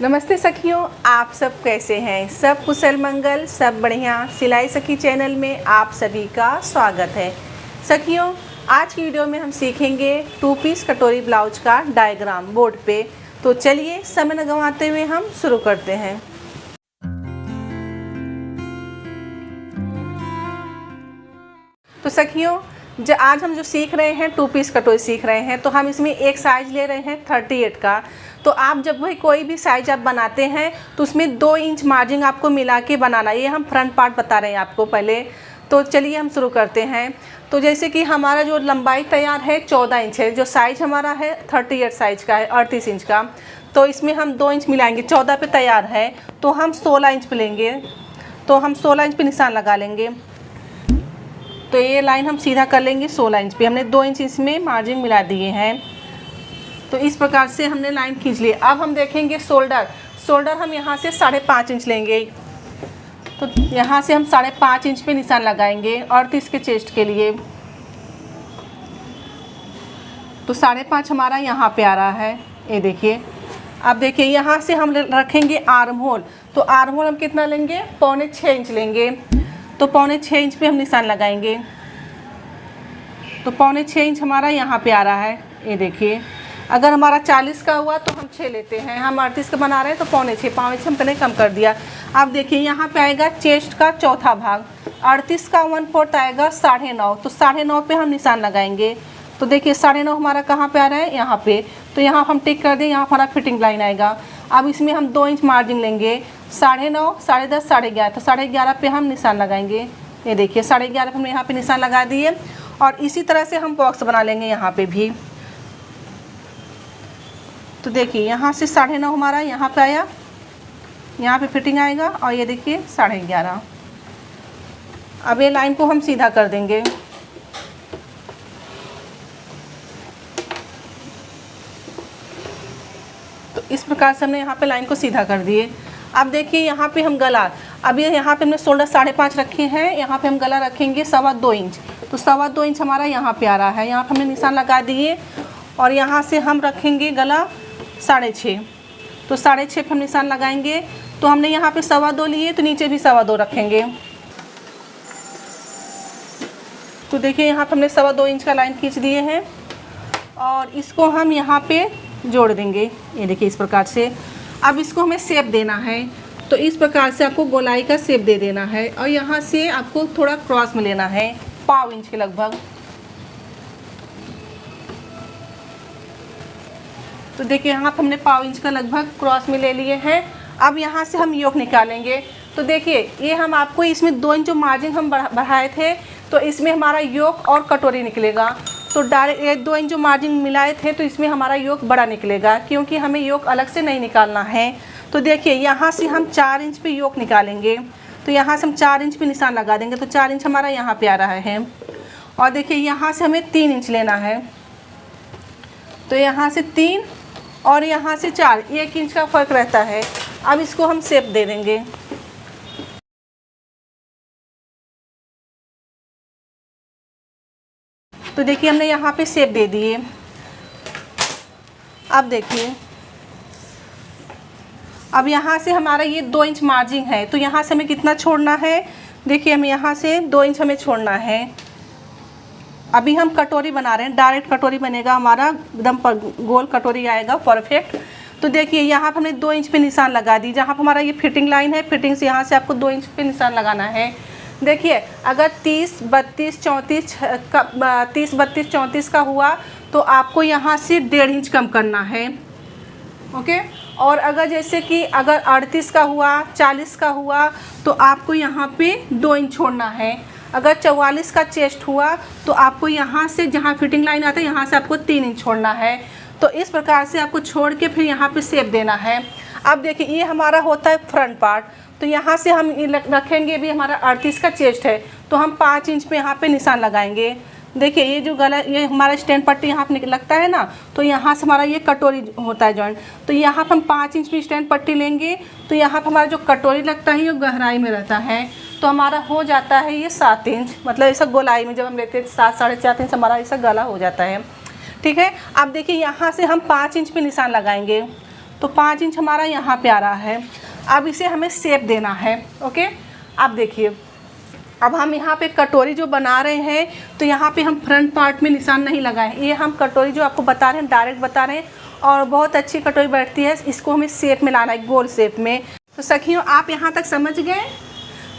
नमस्ते सखियों, आप सब कैसे हैं? सब कुशल मंगल, सब बढ़िया। सिलाई सखी चैनल में आप सभी का स्वागत है। सखियों, आज की वीडियो में हम सीखेंगे 2 पीस कटोरी ब्लाउज का डायग्राम बोर्ड पे। तो चलिए समय न गंवाते हुए हम शुरू करते हैं। तो सखियों, आज हम जो सीख रहे हैं 2 पीस कटोरी सीख रहे हैं, तो हम इसमें एक साइज ले रहे हैं 38 का। तो आप जब वही कोई भी साइज आप बनाते हैं तो उसमें 2 इंच मार्जिन आपको मिला के बनाना। ये हम फ्रंट पार्ट बता रहे हैं आपको पहले। तो चलिए हम शुरू करते हैं। तो जैसे कि हमारा जो लंबाई तैयार है 14 इंच है, जो साइज हमारा है 38 साइज का है, 38 इंच का। तो इसमें हम 2 इंच मिलाएंगे, 14 पे तैयार है तो हम 16 इंच पे लेंगे। तो हम 16 इंच पे निशान लगा लेंगे। तो ये लाइन हम सीधा कर लेंगे 16 इंच पे। हमने 2 इंच इसमें मार्जिन मिला दिए हैं। तो इस प्रकार से हमने लाइन खींच ली। अब हम देखेंगे शोल्डर हम यहाँ से 5.5 इंच लेंगे। तो यहाँ से हम 5.5 इंच पे निशान लगाएंगे 38 के चेस्ट के लिए। तो 5.5 हमारा यहाँ पे आ रहा है, ये देखिए। अब देखिए यहाँ से हम रखेंगे आर्म होल। तो आर्म होल हम कितना लेंगे? 6.25 इंच लेंगे। तो 6.25 इंच पे हम निशान लगाएंगे। तो 6.25 इंच हमारा यहाँ पे आ रहा है, ये देखिए। अगर हमारा 40 का हुआ तो हम 6 लेते हैं। हम 38 का बना रहे हैं तो 6.25 हमने कम कर दिया। अब देखिए यहाँ पे आएगा चेस्ट का चौथा भाग। 38 का 1/4 आएगा 9.5। तो 9.5 पे हम निशान लगाएंगे। तो देखिए 9.5 हमारा कहाँ पे आ रहा है? यहाँ पे। तो यहाँ हम टिक कर दें, यहाँ हमारा फिटिंग लाइन आएगा। अब इसमें हम 2 इंच मार्जिन लेंगे। 9.5, 10.5, 11.5। तो 11.5 पे हम निशान लगाएंगे। ये देखिए 11.5 पे हमने यहाँ पे निशान लगा दिए। और इसी तरह से हम बॉक्स बना लेंगे यहाँ पे भी। तो देखिए यहाँ से 9.5 हमारा यहाँ पे आया, यहाँ पे फिटिंग आएगा। और ये देखिए 11.5। अब ये लाइन को हम सीधा कर देंगे। तो इस प्रकार से हमने यहाँ पे लाइन को सीधा कर दिए। अब देखिए यहाँ पे हम गला, अब ये यहाँ पे हमने शोल्डर 5.5 रखे हैं, यहाँ पे हम गला रखेंगे 2.25 इंच। तो 2.25 इंच हमारा यहाँ पे आ रहा है, यहाँ पे हमने निशान लगा दिए। और यहाँ से हम रखेंगे गला 6.5। तो 6.5 पे हम निशान लगाएंगे। तो हमने यहाँ पे 2.25 लिए, तो नीचे भी 2.25 रखेंगे। तो देखिए यहाँ पे हमने 2.25 इंच का लाइन खींच दिए हैं। और इसको हम यहाँ पे जोड़ देंगे, ये देखिए इस प्रकार से। अब इसको हमें शेप देना है। तो इस प्रकार से आपको गोलाई का शेप दे देना है। और यहाँ से आपको थोड़ा क्रॉस में लेना है, 1/4 इंच के लगभग। तो देखिए यहाँ पे हमने 1/4 इंच का लगभग क्रॉस में ले लिए हैं। अब यहाँ से हम योक निकालेंगे। तो देखिए ये हम आपको इसमें 2 इंच जो मार्जिन हम बढ़ाए थे, तो इसमें हमारा योक और कटोरी निकलेगा। तो डायरेक्ट ये 2 इंच जो मार्जिन मिलाए थे, तो इसमें हमारा योक बड़ा निकलेगा, क्योंकि हमें योक अलग से नहीं निकालना है। तो देखिए यहाँ से हम 4 इंच पे योक निकालेंगे। तो यहाँ से हम 4 इंच पे निशान लगा देंगे। तो 4 इंच हमारा यहाँ पे आ रहा है। और देखिए यहाँ से हमें 3 इंच लेना है। तो यहाँ से 3 और यहाँ से 4, 1 इंच का फ़र्क रहता है। अब इसको हम शेप दे देंगे। तो देखिए हमने यहाँ पे शेप दे दिए। अब देखिए, अब यहाँ से हमारा ये 2 इंच मार्जिन है। तो यहाँ से हमें कितना छोड़ना है? देखिए हमें यहाँ से 2 इंच हमें छोड़ना है। अभी हम कटोरी बना रहे हैं, डायरेक्ट कटोरी बनेगा हमारा, एकदम गोल कटोरी आएगा परफेक्ट। तो देखिए यहाँ पर हमने 2 इंच पे निशान लगा दी। जहाँ पर हमारा ये फिटिंग लाइन है, फिटिंग से यहाँ से आपको 2 इंच पे निशान लगाना है। देखिए अगर 30, 32, 34 का हुआ तो आपको यहाँ से 1.5 इंच कम करना है। ओके। और अगर जैसे कि अगर 38 का हुआ, 40 का हुआ, तो आपको यहाँ पे 2 इंच छोड़ना है। अगर 44 का चेस्ट हुआ तो आपको यहाँ से, जहाँ फिटिंग लाइन आता है, यहाँ से आपको 3 इंच छोड़ना है। तो इस प्रकार से आपको छोड़ के फिर यहाँ पे शेप देना है। अब देखिए ये हमारा होता है फ्रंट पार्ट। तो यहाँ से हम रखेंगे भी, हमारा 38 का चेस्ट है, तो हम 5 इंच पे यहाँ पे निशान लगाएंगे। देखिए ये जो गला, ये हमारा स्टैंड पट्टी यहाँ पे लगता है ना, तो यहाँ से हमारा ये कटोरी होता है जॉइंट। तो यहाँ पर हम 5 इंच पे स्टैंड पट्टी लेंगे। तो यहाँ पर हमारा जो कटोरी लगता है ये गहराई में रहता है। तो हमारा हो जाता है ये 7 इंच, मतलब ऐसा गोलाई में जब हम लेते हैं 7, 4.5 इंच हमारा ऐसा गला हो जाता है। ठीक है। अब देखिए यहाँ से हम 5 इंच पे निशान लगाएंगे। तो 5 इंच हमारा यहाँ पे आ रहा है। अब इसे हमें शेप देना है। ओके, अब देखिए, अब हम यहाँ पे कटोरी जो बना रहे हैं तो यहाँ पे हम फ्रंट पार्ट में निशान नहीं लगाए। ये हम कटोरी जो आपको बता रहे हैं डायरेक्ट बता रहे हैं, और बहुत अच्छी कटोरी बैठती है। इसको हमें शेप में लाना है, गोल शेप में। तो सखियों, आप यहाँ तक समझ गए?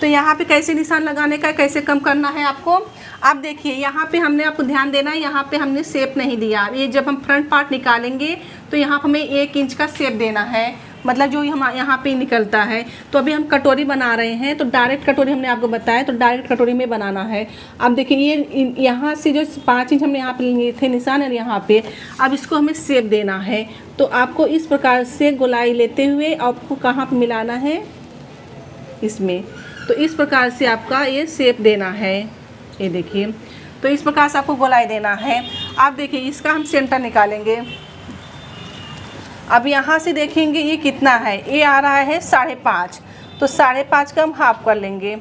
तो यहाँ पे कैसे निशान लगाने का, कैसे कम करना है आपको। अब देखिए, यहाँ पे हमने आपको ध्यान देना है, यहाँ पे हमने शेप नहीं दिया। ये जब हम फ्रंट पार्ट निकालेंगे तो यहाँ हमें 1 इंच का शेप देना है, मतलब जो हम यहाँ पे निकलता है। तो अभी हम कटोरी बना रहे हैं, तो डायरेक्ट कटोरी हमने आपको बताया, तो डायरेक्ट कटोरी में बनाना है। अब देखिए, ये यहाँ से जो 5 इंच हमने यहाँ पे लिए थे निशान है यहाँ पे, अब इसको हमें शेप देना है। तो आपको इस प्रकार से गोलाई लेते हुए आपको कहाँ पे मिलाना है, इसमें। तो इस प्रकार से आपका ये शेप देना है, ये देखिए। तो इस प्रकार से आपको गोलाई देना है। अब देखिए, इसका हम सेंटर निकालेंगे। अब यहाँ से देखेंगे ये कितना है, ये आ रहा है 5.5। तो 5.5 का हम हाफ कर लेंगे।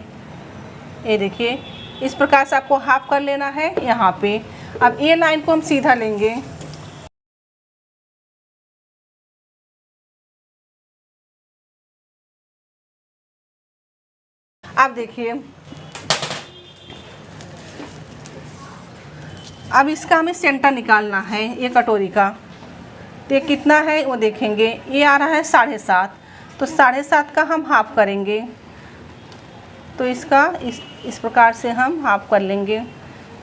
ये देखिए, इस प्रकार से आपको हाफ कर लेना है यहाँ पे। अब ये लाइन को हम सीधा लेंगे। अब देखिए, अब इसका हमें सेंटर निकालना है ये कटोरी का। तो ये कितना है वो देखेंगे, ये आ रहा है 7.5। तो 7.5 का हम हाफ करेंगे। तो इसका इस प्रकार से हम हाफ कर लेंगे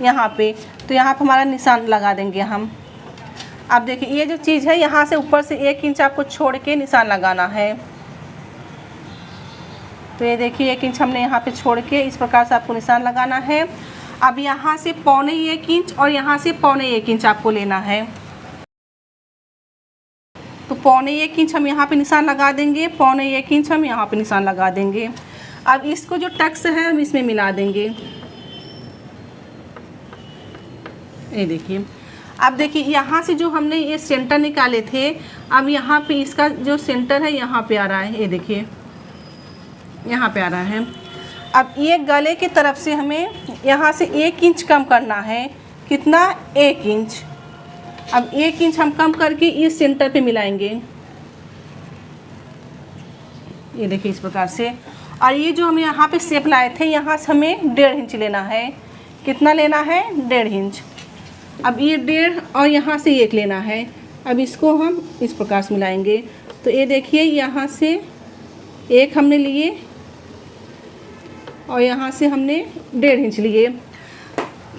यहाँ पे। तो यहाँ पर हमारा निशान लगा देंगे हम। अब देखिए, ये जो चीज़ है यहाँ से ऊपर से 1 इंच आपको छोड़ के निशान लगाना है। तो ये देखिए, 1 इंच हमने यहाँ पे छोड़ के इस प्रकार से आपको निशान लगाना है। अब यहाँ से 1.25 इंच और यहाँ से 1.25 इंच आपको लेना है। तो 1.25 इंच हम यहाँ पे निशान लगा देंगे, 1.25 इंच हम यहाँ पे निशान लगा देंगे। अब इसको जो टक्स है हम इसमें मिला देंगे। ये देखिए, अब देखिए, यहाँ से जो हमने ये सेंटर निकाले थे, अब यहाँ पे इसका जो सेंटर है यहाँ पे आ रहा है। ये देखिए, यहाँ पे आ रहा है। अब ये गले की तरफ से हमें यहाँ से 1 इंच कम करना है। कितना? 1 इंच। अब 1 इंच हम कम करके इस सेंटर पे मिलाएंगे। ये देखिए, इस प्रकार से। और ये जो हम यहाँ पे शेप लाए थे, यहाँ से हमें 1.5 इंच लेना है। कितना लेना है? 1.5 इंच। अब ये 1.5 और यहाँ से 1 लेना है। अब इसको हम इस प्रकार से मिलाएंगे। तो ये देखिए, यहाँ से 1 हमने लिए और यहाँ से हमने 1.5 इंच लिए।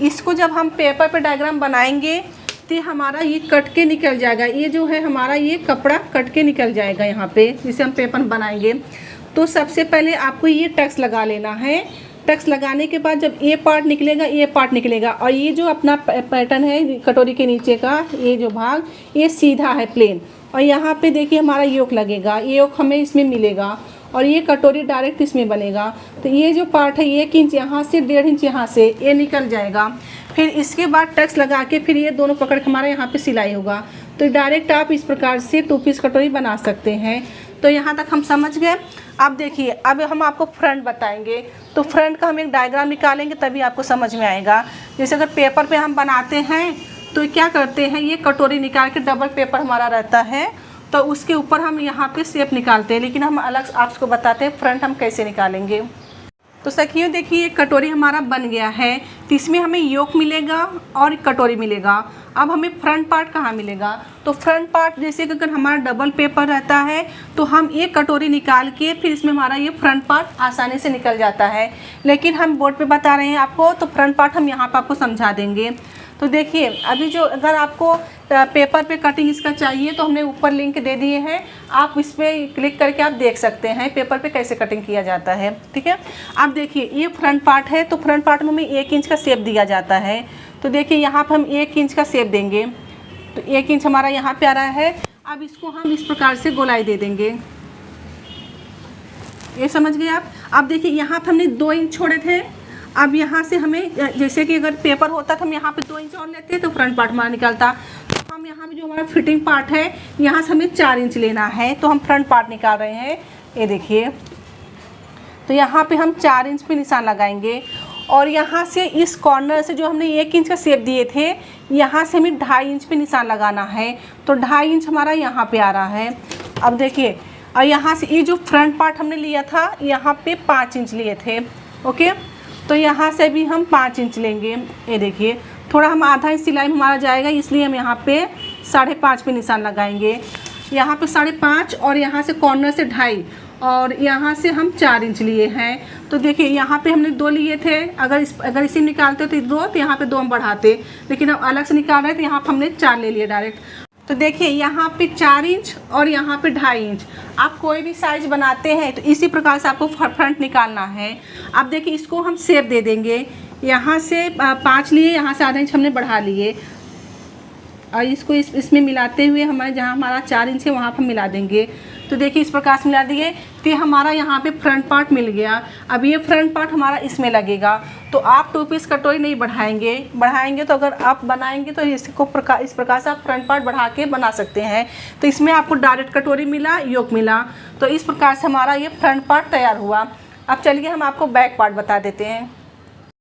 इसको जब हम पेपर पे डायग्राम बनाएंगे तो हमारा ये कट के निकल जाएगा। ये जो है हमारा ये कपड़ा कट के निकल जाएगा यहाँ पे, जिसे हम पेपर बनाएंगे। तो सबसे पहले आपको ये टक्स लगा लेना है। टक्स लगाने के बाद जब ये पार्ट निकलेगा, ये पार्ट निकलेगा, और ये जो अपना पैटर्न है कटोरी के नीचे का, ये जो भाग, ये सीधा है, प्लेन। और यहाँ पे देखिए हमारा योक लगेगा, ये योक हमें इसमें मिलेगा और ये कटोरी डायरेक्ट इसमें बनेगा। तो ये जो पार्ट है 1 इंच यहाँ से, 1.5 इंच यहाँ से, ये निकल जाएगा। फिर इसके बाद टक्स लगा के फिर ये दोनों पकड़ के हमारे यहाँ पे सिलाई होगा। तो डायरेक्ट आप इस प्रकार से 2 पीस कटोरी बना सकते हैं। तो यहाँ तक हम समझ गए। अब देखिए, अब हम आपको फ्रंट बताएंगे। तो फ्रंट का हम एक डायग्राम निकालेंगे, तभी आपको समझ में आएगा। जैसे अगर पेपर पे हम बनाते हैं तो क्या करते हैं, ये कटोरी निकाल के डबल पेपर हमारा रहता है, तो उसके ऊपर हम यहाँ पे शेप निकालते हैं। लेकिन हम अलग आपको बताते हैं फ्रंट हम कैसे निकालेंगे। तो सखियों देखिए, ये कटोरी हमारा बन गया है। तो इसमें हमें योक मिलेगा और कटोरी मिलेगा। अब हमें फ्रंट पार्ट कहाँ मिलेगा? तो फ्रंट पार्ट जैसे कि अगर हमारा डबल पेपर रहता है तो हम एक कटोरी निकाल के फिर इसमें हमारा ये फ्रंट पार्ट आसानी से निकल जाता है। लेकिन हम बोर्ड पे बता रहे हैं आपको, तो फ्रंट पार्ट हम यहाँ पर आपको समझा देंगे। तो देखिए, अभी जो अगर आपको पेपर पे कटिंग इसका चाहिए तो हमने ऊपर लिंक दे दिए हैं, आप इस पर क्लिक करके आप देख सकते हैं पेपर पे कैसे कटिंग किया जाता है। ठीक है, आप देखिए, ये फ्रंट पार्ट है। तो फ्रंट पार्ट में हमें 1 इंच का शेप दिया जाता है। तो देखिए, यहाँ पर हम 1 इंच का शेप देंगे। तो 1 इंच हमारा यहाँ पे आ रहा है। अब इसको हम इस प्रकार से गोलाई दे देंगे। ये समझ गए आप? अब देखिए, यहाँ पर हमने 2 इंच छोड़े थे। अब यहाँ से हमें, जैसे कि अगर पेपर होता तो हम यहाँ पे 2 इंच और लेते तो फ्रंट पार्ट हमारा निकलता। तो हम यहाँ पे जो हमारा फिटिंग पार्ट है, यहाँ से हमें 4 इंच लेना है। तो हम फ्रंट पार्ट निकाल रहे हैं। ये देखिए, तो यहाँ पे हम 4 इंच पे निशान लगाएंगे। और यहाँ से इस कॉर्नर से जो हमने 1 इंच का शेप दिए थे, यहाँ से हमें 2.5 इंच पे निशान लगाना है। तो 2.5 इंच हमारा यहाँ पे आ रहा है। अब देखिए, और यहाँ से ये जो फ्रंट पार्ट हमने लिया था यहाँ पे 5 इंच लिए थे। ओके, तो यहाँ से भी हम 5 इंच लेंगे। ये देखिए, थोड़ा हम आधा इंच सिलाई में हमारा जाएगा, इसलिए हम यहाँ पे 5.5 पे निशान लगाएंगे। यहाँ पे 5.5 और यहाँ से कॉर्नर से 2.5 और यहाँ से हम 4 इंच लिए हैं। तो देखिए, यहाँ पे हमने 2 लिए थे, अगर इसी में निकालते तो 2, तो यहाँ पे 2 हम बढ़ाते, लेकिन अब अलग से निकाल रहे हैं तो यहाँ पे हमने 4 ले लिए डायरेक्ट। तो देखिए, यहाँ पे 4 इंच और यहाँ पे 2.5 इंच। आप कोई भी साइज बनाते हैं तो इसी प्रकार से आपको फ्रंट निकालना है। अब देखिए, इसको हम शेप दे देंगे। यहाँ से 5 लिए, यहाँ से आधा इंच हमने बढ़ा लिए और इसको इसमें मिलाते हुए हमारे जहाँ हमारा 4 इंच है वहाँ पर मिला देंगे। तो देखिए, इस प्रकार से मिला दिए तो हमारा यहाँ पे फ्रंट पार्ट मिल गया। अब ये फ्रंट पार्ट हमारा इसमें लगेगा। तो आप 2 पीस कटोरी नहीं बढ़ाएंगे तो अगर आप बनाएंगे तो इस प्रकार से आप फ्रंट पार्ट बढ़ा के बना सकते हैं। तो इसमें आपको डायरेक्ट कटोरी मिला, योक मिला। तो इस प्रकार से हमारा ये फ्रंट पार्ट तैयार हुआ। अब चलिए हम आपको बैक पार्ट बता देते हैं।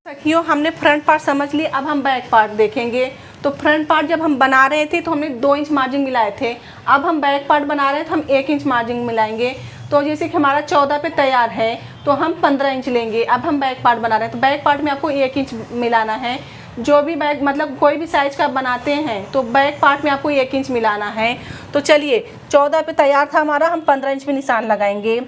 सखियों, हमने फ्रंट पार्ट समझ ली, अब हम बैक पार्ट देखेंगे। तो फ्रंट पार्ट जब हम बना रहे थे तो हमने 2 इंच मार्जिन मिलाए थे। अब हम बैक पार्ट बना रहे हैं तो हम 1 इंच मार्जिन मिलाएंगे। तो जैसे कि हमारा 14 पे तैयार है तो हम 15 इंच लेंगे। अब हम बैक पार्ट बना रहे हैं तो बैक पार्ट में आपको 1 इंच मिलाना है। जो भी बैक मतलब कोई भी साइज का बनाते हैं तो बैक पार्ट में आपको 1 इंच मिलाना है। तो चलिए, 14 पे तैयार था हमारा, हम 15 इंच पे निशान लगाएंगे।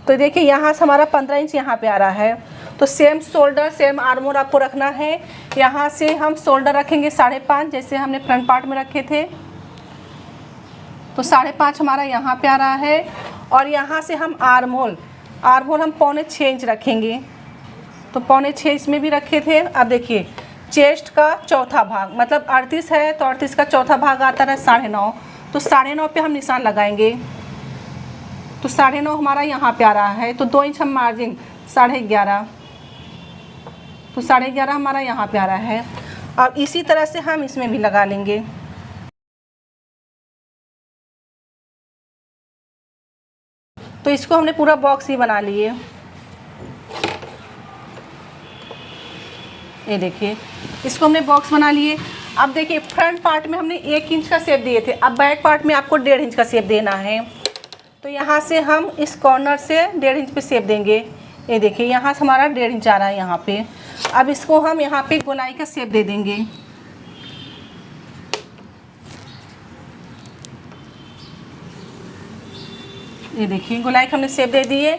तो देखिए, यहाँ से हमारा 15 इंच यहाँ पे आ रहा है। तो सेम शोल्डर, सेम आर्मोल आपको रखना है। यहाँ से हम शोल्डर रखेंगे 5.5, जैसे हमने फ्रंट पार्ट में रखे थे। तो 5.5 हमारा यहाँ पे आ रहा है। और यहाँ से हम आर्मोल हम 5.25 इंच रखेंगे। तो 5.25 इसमें भी रखे थे। अब देखिए, चेस्ट का चौथा भाग मतलब 38 है तो 38 का चौथा भाग आता है 9.5। तो 9.5 पे हम निशान लगाएंगे। तो 9.5 हमारा यहाँ पे आ रहा है। तो 2 इंच हम मार्जिन 11.5। तो 11.5 हमारा यहाँ पे आ रहा है। अब इसी तरह से हम इसमें भी लगा लेंगे। तो इसको हमने पूरा बॉक्स ही बना लिए। ये देखिए, इसको हमने बॉक्स बना लिए। अब देखिए, फ्रंट पार्ट में हमने 1 इंच का शेप दिए थे। अब बैक पार्ट में आपको 1.5 इंच का शेप देना है। तो यहाँ से हम इस कॉर्नर से 1.5 इंच पे शेप देंगे। ये देखिए, यहाँ से हमारा 1.5 इंच आ रहा है यहाँ पे। अब इसको हम यहाँ पे गोलाई का शेप दे देंगे। ये देखिए, गोलाई का हमने शेप दे दिए।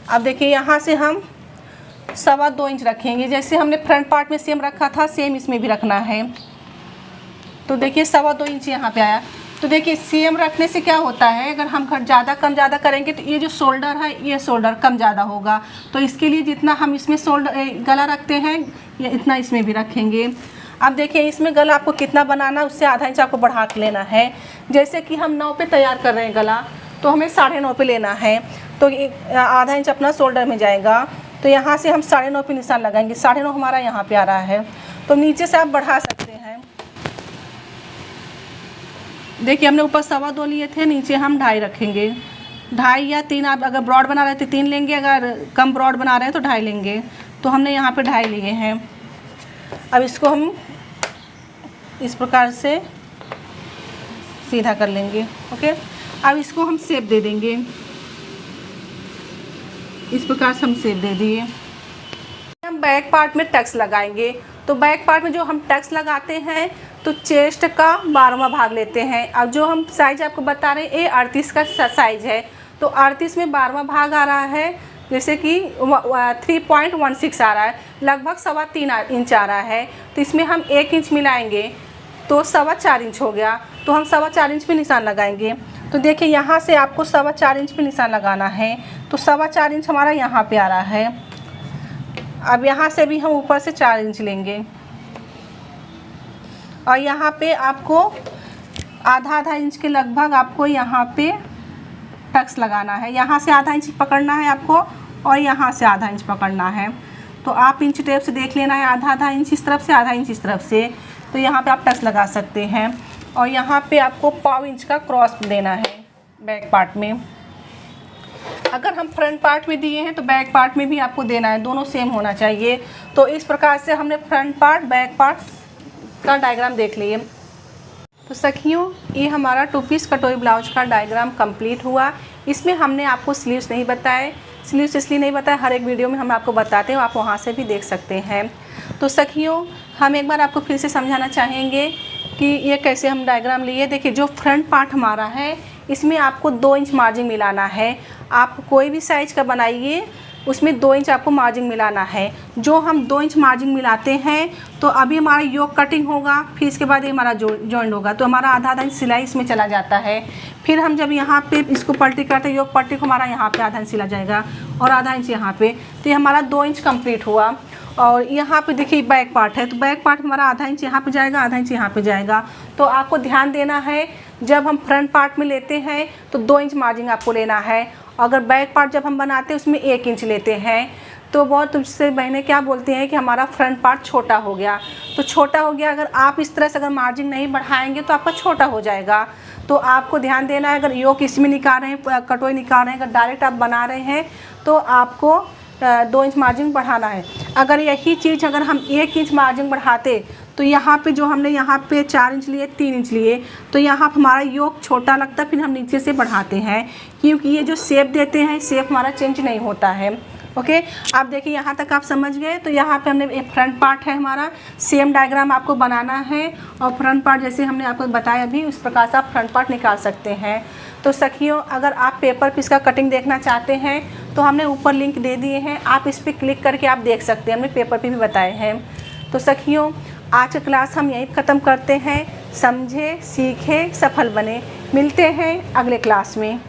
अब देखिए, यहाँ से हम 2.25 इंच रखेंगे। जैसे हमने फ्रंट पार्ट में सेम रखा था, सेम इसमें भी रखना है। तो देखिए, 2.25 इंच यहाँ पे आया। तो देखिए, सेम रखने से क्या होता है, अगर हम कम ज़्यादा करेंगे तो ये जो शोल्डर है, ये शोल्डर कम ज़्यादा होगा। तो इसके लिए जितना हम इसमें गला रखते हैं, ये इतना इसमें भी रखेंगे। अब देखिए, इसमें गला आपको कितना बनाना है, उससे आधा इंच आपको बढ़ा के लेना है। जैसे कि हम 9 पे तैयार कर रहे हैं गला, तो हमें 9.5 पे लेना है। तो आधा इंच अपना शोल्डर में जाएगा। तो यहाँ से हम 9.5 पे निशान लगाएंगे। 9.5 हमारा यहाँ पे आ रहा है। तो नीचे से आप बढ़ा सकते हैं। देखिए, हमने ऊपर 2.25 लिए थे, नीचे हम 2.5 रखेंगे। 2.5 या 3, आप अगर ब्रॉड बना रहे थे 3 लेंगे, अगर कम ब्रॉड बना रहे हैं तो 2.5 लेंगे। तो हमने यहाँ पे 2.5 लिए हैं। अब इसको हम इस प्रकार से सीधा कर लेंगे। ओके, अब इसको हम शेप दे देंगे। इस प्रकार से हम शेप दे दिए। हम बैक पार्ट में टक्स लगाएंगे। तो बैक पार्ट में जो हम टक्स लगाते हैं तो चेस्ट का 12वां भाग लेते हैं। अब जो हम साइज आपको बता रहे हैं, ये 38 का साइज है। तो 38 में 12वां भाग आ रहा है, जैसे कि 3.16 आ रहा है, लगभग 3.25 इंच आ रहा है। तो इसमें हम 1 इंच मिलाएंगे तो 4.25 इंच हो गया। तो हम 4.25 इंच पे निशान लगाएंगे। तो देखिए, यहाँ से आपको 4.25 इंच पे निशान लगाना है। तो 4.25 इंच हमारा यहाँ पे आ रहा है। अब यहाँ से भी हम ऊपर से 4 इंच लेंगे और यहाँ पे आपको आधा इंच के लगभग आपको यहाँ पे टक्स लगाना है। यहाँ से आधा इंच पकड़ना है आपको और यहाँ से आधा इंच पकड़ना है। तो आप इंच टेप से देख लेना है, आधा इंच इस तरफ से, आधा इंच इस तरफ से। तो यहाँ पे आप टक्स लगा सकते हैं। और यहाँ पे आपको 1/4 इंच का क्रॉस देना है बैक पार्ट में। अगर हम फ्रंट पार्ट में दिए हैं तो बैक पार्ट में भी आपको देना है, दोनों सेम होना चाहिए। तो इस प्रकार से हमने फ्रंट पार्ट बैक पार्ट का डायग्राम देख लिए। तो सखियों, ये हमारा 2 पीस कटोरी ब्लाउज का डायग्राम कंप्लीट हुआ। इसमें हमने आपको स्लीव्स नहीं बताए। स्लीव्स इसलिए नहीं बताया, हर एक वीडियो में हम आपको बताते हैं, आप वहाँ से भी देख सकते हैं। तो सखियों, हम एक बार आपको फिर से समझाना चाहेंगे कि ये कैसे हम डायग्राम लिए। देखिए, जो फ्रंट पार्ट हमारा है इसमें आपको 2 इंच मार्जिन मिलाना है। आप कोई भी साइज़ का बनाइए, उसमें 2 इंच आपको मार्जिन मिलाना है। जो हम 2 इंच मार्जिन मिलाते हैं तो अभी हमारा योक कटिंग होगा, फिर इसके बाद ये हमारा जॉइंट होगा, तो हमारा आधा इंच सिलाई इसमें चला जाता है। फिर हम जब यहाँ पे इसको पलटी करते हैं, योक पट्टी को हमारा यहाँ पे आधा इंच सिला जाएगा और आधा इंच यहाँ पे, तो ये हमारा 2 इंच कंप्लीट हुआ। और यहाँ पे देखिए बैक पार्ट है, तो बैक पार्ट हमारा आधा इंच यहाँ पे जाएगा, आधा इंच यहाँ पे जाएगा। तो आपको ध्यान देना है, जब हम फ्रंट पार्ट में लेते हैं तो 2 इंच मार्जिन आपको लेना है। अगर बैक पार्ट जब हम बनाते हैं उसमें 1 इंच लेते हैं। तो बहुत तुमसे बहनें क्या बोलती हैं कि हमारा फ्रंट पार्ट छोटा हो गया, तो छोटा हो गया। अगर आप इस तरह से अगर मार्जिन नहीं बढ़ाएंगे तो आपका छोटा हो जाएगा। तो आपको ध्यान देना है, अगर योक इसमें निकाल रहे हैं, कटोरी निकाल रहे हैं, अगर डायरेक्ट आप बना रहे हैं तो आपको 2 इंच मार्जिन बढ़ाना है। अगर यही चीज़ अगर हम 1 इंच मार्जिन बढ़ाते तो यहाँ पे जो हमने यहाँ पे 4 इंच लिए, 3 इंच लिए, तो यहाँ हमारा योक छोटा लगता है। फिर हम नीचे से बढ़ाते हैं, क्योंकि ये जो शेप देते हैं, शेप हमारा चेंज नहीं होता है। ओके, आप देखिए यहाँ तक आप समझ गए। तो यहाँ पे हमने एक फ्रंट पार्ट है हमारा, सेम डायग्राम आपको बनाना है और फ्रंट पार्ट जैसे हमने आपको बताया अभी, उस प्रकार से आप फ्रंट पार्ट निकाल सकते हैं। तो सखियों, अगर आप पेपर पीस का कटिंग देखना चाहते हैं तो हमने ऊपर लिंक दे दिए हैं, आप इस पर क्लिक करके आप देख सकते हैं, हमने पेपर पे भी बताए हैं। तो सखियों, आज का क्लास हम यहीं ख़त्म करते हैं। समझे, सीखे, सफल बने। मिलते हैं अगले क्लास में।